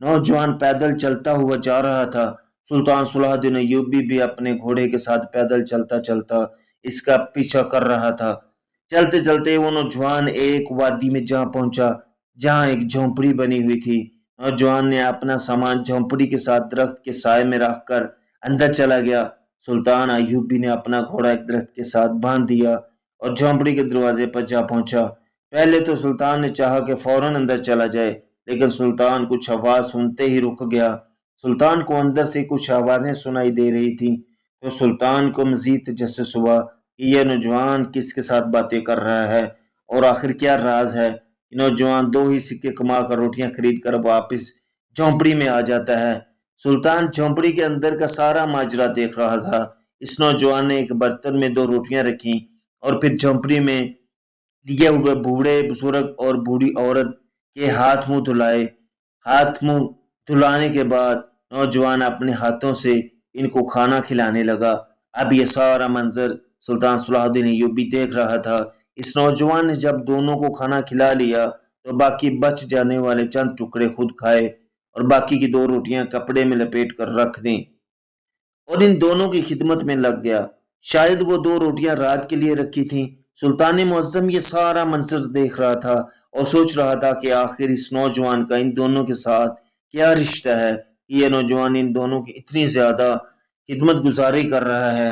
نوجوان پیدل چلتا ہوا جا رہا تھا۔ سلطان صلاح الدین ایوبی بھی اپنے گھوڑے کے ساتھ پیدل چلتا چلتا اس کا پیچھا کر رہا تھا۔ چلتے چلتے وہ نوجوان ایک وادی میں جہاں پہنچا جہاں ایک جھونپڑی بنی ہوئی تھی۔ نوجوان نے اپنا سامان جھونپڑی کے ساتھ درخت کے سائے میں رکھ کر اندر چلا گیا۔ سلطان ایوبی نے اپنا گھوڑا ایک درخت کے ساتھ باندھ دیا اور جھونپڑی کے دروازے پر جا پہنچا۔ پہلے تو سلطان نے چاہا کہ فوراً اندر چلا جائے، لیکن سلطان کچھ آواز سنتے ہی رک گیا۔ سلطان کو اندر سے کچھ آوازیں سنائی دے رہی تھیں، تو سلطان کو مزید تجسس ہوا کہ یہ نوجوان کس کے ساتھ باتیں کر رہا ہے اور آخر کیا راز ہے۔ نوجوان 2 ہی سکے کما کر روٹیاں خرید کر واپس جھونپڑی میں آ جاتا ہے۔ سلطان جھونپڑی کے اندر کا سارا ماجرا دیکھ رہا تھا۔ اس نوجوان نے ایک برتن میں 2 روٹیاں رکھیں اور پھر جھونپڑی میں لیے ہوئے بوڑھے بزرگ اور بوڑھی عورت کے ہاتھ منہ دھلائے۔ ہاتھ منہ دھلانے کے بعد نوجوان اپنے ہاتھوں سے ان کو کھانا کھلانے لگا۔ اب یہ سارا منظر سلطان صلاح الدین ایوبی دیکھ رہا تھا۔ اس نوجوان نے جب دونوں کو کھانا کھلا لیا تو باقی بچ جانے والے چند ٹکڑے خود کھائے اور باقی کی 2 روٹیاں کپڑے میں لپیٹ کر رکھ دیں اور ان دونوں کی خدمت میں لگ گیا۔ شاید وہ 2 روٹیاں رات کے لیے رکھی تھیں۔ سلطان معظم یہ سارا منظر دیکھ رہا تھا اور سوچ رہا تھا کہ آخر اس نوجوان کا ان دونوں کے ساتھ کیا رشتہ ہے کہ یہ نوجوان ان دونوں کی اتنی زیادہ خدمت گزاری کر رہا ہے۔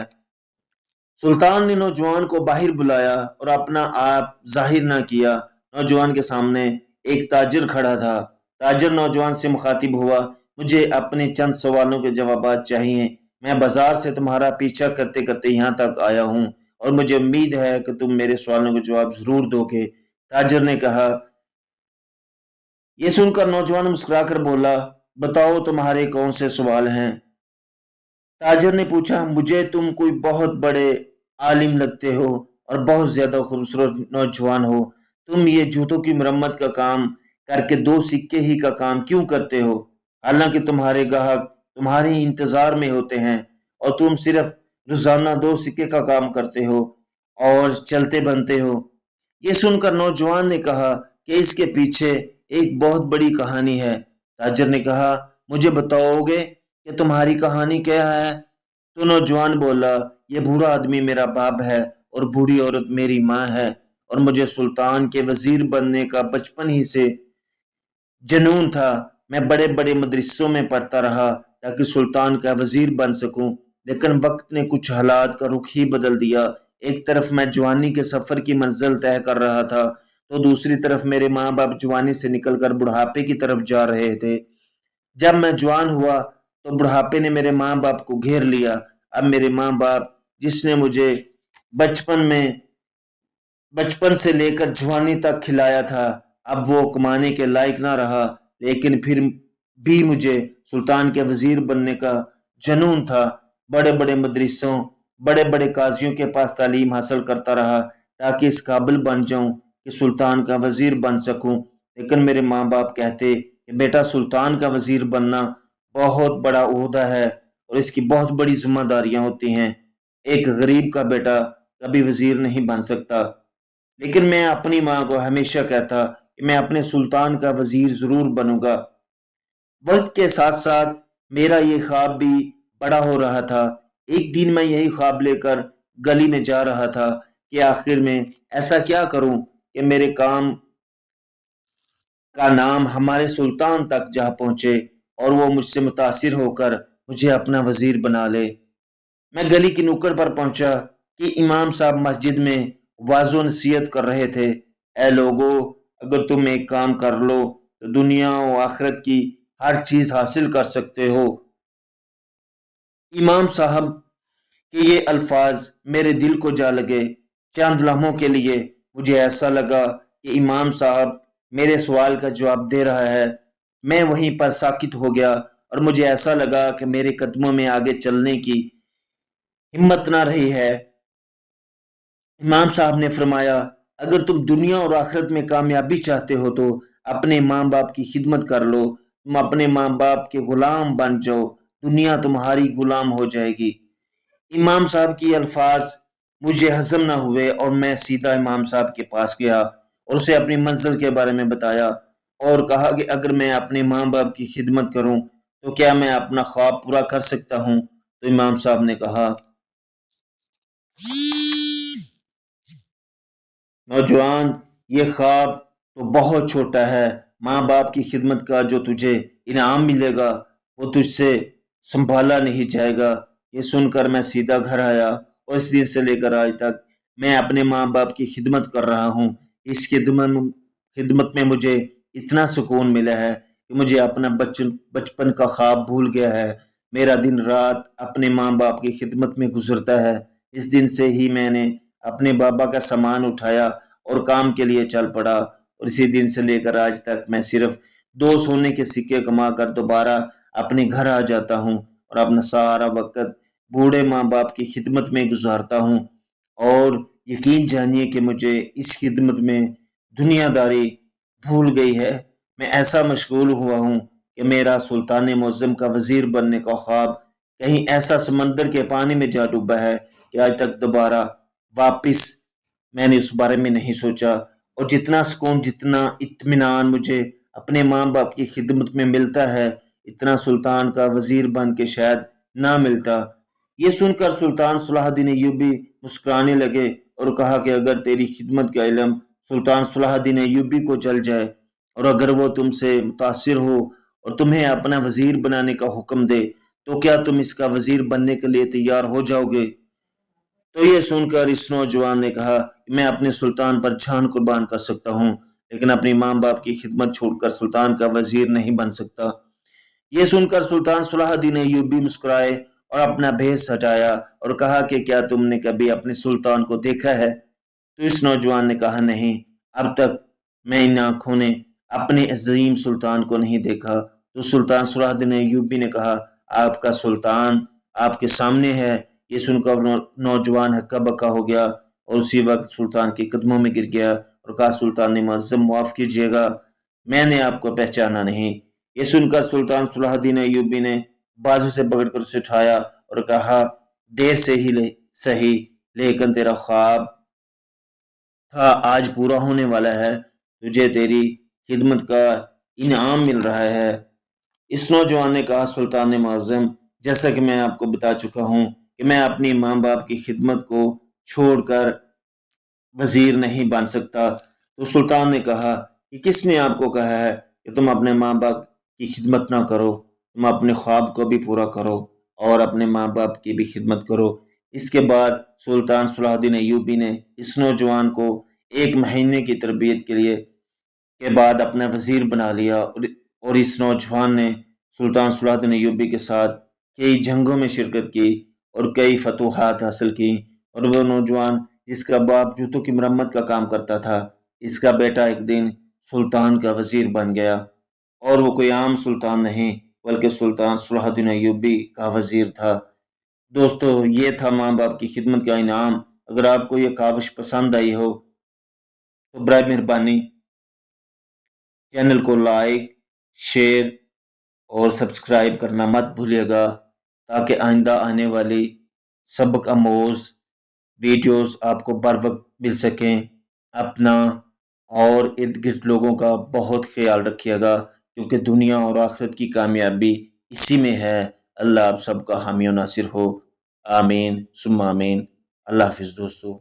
سلطان نے نوجوان کو باہر بلایا اور اپنا آپ ظاہر نہ کیا۔ نوجوان کے سامنے ایک تاجر کھڑا تھا۔ تاجر نوجوان سے مخاطب ہوا، مجھے اپنے چند سوالوں کے جوابات چاہیے۔ میں بازار سے تمہارا پیچھا کرتے کرتے یہاں تک آیا ہوں اور مجھے امید ہے کہ تم میرے سوالوں کے جواب ضرور دو گے۔ تاجر نے کہا۔ یہ سن کر نوجوان مسکرا کر بولا، بتاؤ تمہارے کون سے سوال ہیں؟ تاجر نے پوچھا، مجھے تم کوئی بہت بڑے عالم لگتے ہو اور بہت زیادہ خوبصورت نوجوان ہو۔ تم یہ جوتوں کی مرمت کا کام کر کے 2 سکے ہی کا کام کیوں کرتے ہو؟ حالانکہ تمہارے گاہک تمہارے انتظار میں ہوتے ہیں اور تم صرف روزانہ 2 سکے کا کام کرتے ہو اور چلتے بنتے ہو۔ یہ سن کر نوجوان نے کہا کہ اس کے پیچھے ایک بہت بڑی کہانی ہے۔ تاجر نے کہا، مجھے بتاؤ گے کہ تمہاری کہانی کیا ہے؟ تو نوجوان بولا، یہ بوڑھا آدمی میرا باپ ہے اور بوڑھی عورت میری ماں ہے اور مجھے سلطان کے وزیر بننے کا بچپن ہی سے جنون تھا۔ میں بڑے بڑے مدرسوں میں پڑھتا رہا تاکہ سلطان کا وزیر بن سکوں، لیکن وقت نے کچھ حالات کا رخ ہی بدل دیا۔ ایک طرف میں جوانی کے سفر کی منزل طے کر رہا تھا تو دوسری طرف میرے ماں باپ جوانی سے نکل کر بڑھاپے کی طرف جا رہے تھے۔ جب میں جوان ہوا تو بڑھاپے نے میرے ماں باپ کو گھیر لیا۔ اب میرے ماں باپ جس نے مجھے بچپن سے لے کر جوانی تک کھلایا تھا، اب وہ کمانے کے لائق نہ رہا، لیکن پھر بھی مجھے سلطان کے وزیر بننے کا جنون تھا۔ بڑے بڑے مدرسوں، بڑے بڑے قاضیوں کے پاس تعلیم حاصل کرتا رہا تاکہ اس قابل بن جاؤں کہ سلطان کا وزیر بن سکوں، لیکن میرے ماں باپ کہتے کہ بیٹا سلطان کا وزیر بننا بہت بڑا عہدہ ہے اور اس کی بہت بڑی ذمہ داریاں ہوتی ہیں۔ ایک غریب کا بیٹا کبھی وزیر نہیں بن سکتا۔ لیکن میں اپنی ماں کو ہمیشہ کہتا کہ میں اپنے سلطان کا وزیر ضرور بنوں گا۔ وقت کے ساتھ ساتھ میرا یہ خواب بھی بڑا ہو رہا تھا۔ ایک دن میں یہی خواب لے کر گلی میں جا رہا تھا کہ آخر میں ایسا کیا کروں کہ میرے کام کا نام ہمارے سلطان تک جا پہنچے اور وہ مجھ سے متاثر ہو کر مجھے اپنا وزیر بنا لے۔ میں گلی کی نکڑ پر پہنچا کہ امام صاحب مسجد میں واعظ و نصیحت کر رہے تھے۔ اے لوگو، اگر تم ایک کام کر لو تو دنیا و آخرت کی ہر چیز حاصل کر سکتے ہو۔ امام صاحب کے یہ الفاظ میرے دل کو جا لگے۔ چند لمحوں کے لیے مجھے ایسا لگا کہ امام صاحب میرے سوال کا جواب دے رہا ہے۔ میں وہیں پر ساکت ہو گیا اور مجھے ایسا لگا کہ میرے قدموں میں آگے چلنے کی ہمت نہ رہی ہے۔ امام صاحب نے فرمایا، اگر تم دنیا اور آخرت میں کامیابی چاہتے ہو تو اپنے ماں باپ کی خدمت کر لو۔ تم اپنے ماں باپ کے غلام بن جاؤ، دنیا تمہاری غلام ہو جائے گی۔ امام صاحب کی الفاظ مجھے ہضم نہ ہوئے اور میں سیدھا امام صاحب کے پاس گیا اور اسے اپنی منزل کے بارے میں بتایا۔ اور کہا کہ اگر میں اپنے ماں باپ کی خدمت کروں تو کیا میں اپنا خواب پورا کر سکتا ہوں؟ تو امام صاحب نے کہا، نوجوان، یہ خواب تو بہت چھوٹا ہے، ماں باپ کی خدمت کا جو تجھے انعام ملے گا وہ تجھ سے سنبھالا نہیں جائے گا۔ یہ سن کر میں سیدھا گھر آیا اور اس دن سے لے کر آج تک میں اپنے ماں باپ کی خدمت کر رہا ہوں۔ اس خدمت میں مجھے اتنا سکون ملا ہے کہ مجھے اپنا بچپن کا خواب بھول گیا ہے۔ میرا دن رات اپنے ماں باپ کی خدمت میں گزرتا ہے۔ اس دن سے ہی میں نے اپنے بابا کا سامان اٹھایا اور کام کے لیے چل پڑا، اور اسی دن سے لے کر آج تک میں صرف 2 سونے کے سکے کما کر دوبارہ اپنے گھر آ جاتا ہوں اور اپنا سارا وقت بوڑھے ماں باپ کی خدمت میں گزارتا ہوں۔ اور یقین جانیے کہ مجھے اس خدمت میں دنیا داری بھول گئی ہے۔ میں ایسا مشغول ہوا ہوں کہ میرا سلطان معظم کا وزیر بننے کا خواب کہیں ایسا سمندر کے پانی میں جا ڈوبا ہے کہ آج تک دوبارہ واپس میں نے اس بارے میں نہیں سوچا۔ اور جتنا سکون، جتنا اطمینان مجھے اپنے ماں باپ کی خدمت میں ملتا ہے، اتنا سلطان کا وزیر بن کے شاید نہ ملتا۔ یہ سن کر سلطان صلاح الدین ایوبی مسکرانے لگے اور کہا کہ اگر تیری خدمت کا علم سلطان صلاح الدین ایوبی کو چل جائے اور اگر وہ تم سے متاثر ہو اور تمہیں اپنا وزیر بنانے کا حکم دے تو کیا تم اس کا وزیر بننے کے لیے تیار ہو جاؤ گے؟ تو یہ سن کر اس نوجوان نے کہا کہ میں اپنے سلطان پر جان قربان کر سکتا ہوں، لیکن اپنی ماں باپ کی خدمت چھوڑ کر سلطان کا وزیر نہیں بن سکتا۔ یہ سن کر سلطان صلاح الدین ایوبی مسکرائے اور اپنا بھیس ہٹایا اور کہا کہ کیا تم نے کبھی اپنے سلطان کو دیکھا ہے؟ تو اس نوجوان نے کہا، نہیں، اب تک میں ان آنکھوں نے اپنے عظیم سلطان کو نہیں دیکھا۔ تو سلطان صلاح الدین ایوبی نے کہا، آپ کا سلطان آپ کے سامنے ہے۔ یہ سن کر نوجوان ہکا بکا ہو گیا اور اسی وقت سلطان کے قدموں میں گر گیا اور کہا، سلطان معظم معاف کیجیے گا، میں نے آپ کو پہچانا نہیں۔ یہ سن کر سلطان صلاح الدین ایوبی نے بازو سے پکڑ کر اسے اٹھایا اور کہا، دیر سے ہی صحیح، لیکن تیرا خواب تھا آج پورا ہونے والا ہے، تجھے تیری خدمت کا انعام مل رہا ہے۔ اس نوجوان نے کہا، سلطان معظم، جیسا کہ میں آپ کو بتا چکا ہوں کہ میں اپنی ماں باپ کی خدمت کو چھوڑ کر وزیر نہیں بن سکتا۔ تو سلطان نے کہا کہ کس نے آپ کو کہا ہے کہ تم اپنے ماں باپ کی خدمت نہ کرو؟ تم اپنے خواب کو بھی پورا کرو اور اپنے ماں باپ کی بھی خدمت کرو۔ اس کے بعد سلطان صلاح الدین ایوبی نے اس نوجوان کو 1 مہینے کی تربیت کے بعد اپنا وزیر بنا لیا، اور اس نوجوان نے سلطان صلاح الدین ایوبی کے ساتھ کئی جنگوں میں شرکت کی اور کئی فتوحات حاصل کی۔ اور وہ نوجوان جس کا باپ جوتوں کی مرمت کا کام کرتا تھا، اس کا بیٹا ایک دن سلطان کا وزیر بن گیا، اور وہ کوئی عام سلطان نہیں بلکہ سلطان صلاح الدین ایوبی کا وزیر تھا۔ دوستو، یہ تھا ماں باپ کی خدمت کا انعام۔ اگر آپ کو یہ کاوش پسند آئی ہو تو برائے مہربانی چینل کو لائک، شیئر اور سبسکرائب کرنا مت بھولیے گا، تاکہ آئندہ آنے والی سبق آموز ویڈیوز آپ کو بر وقت مل سکیں۔ اپنا اور ارد گرد لوگوں کا بہت خیال رکھیے گا، کیونکہ دنیا اور آخرت کی کامیابی اسی میں ہے۔ اللہ آپ سب کا حامی و ناصر ہو، آمین ثم آمین۔ اللہ حافظ دوستو۔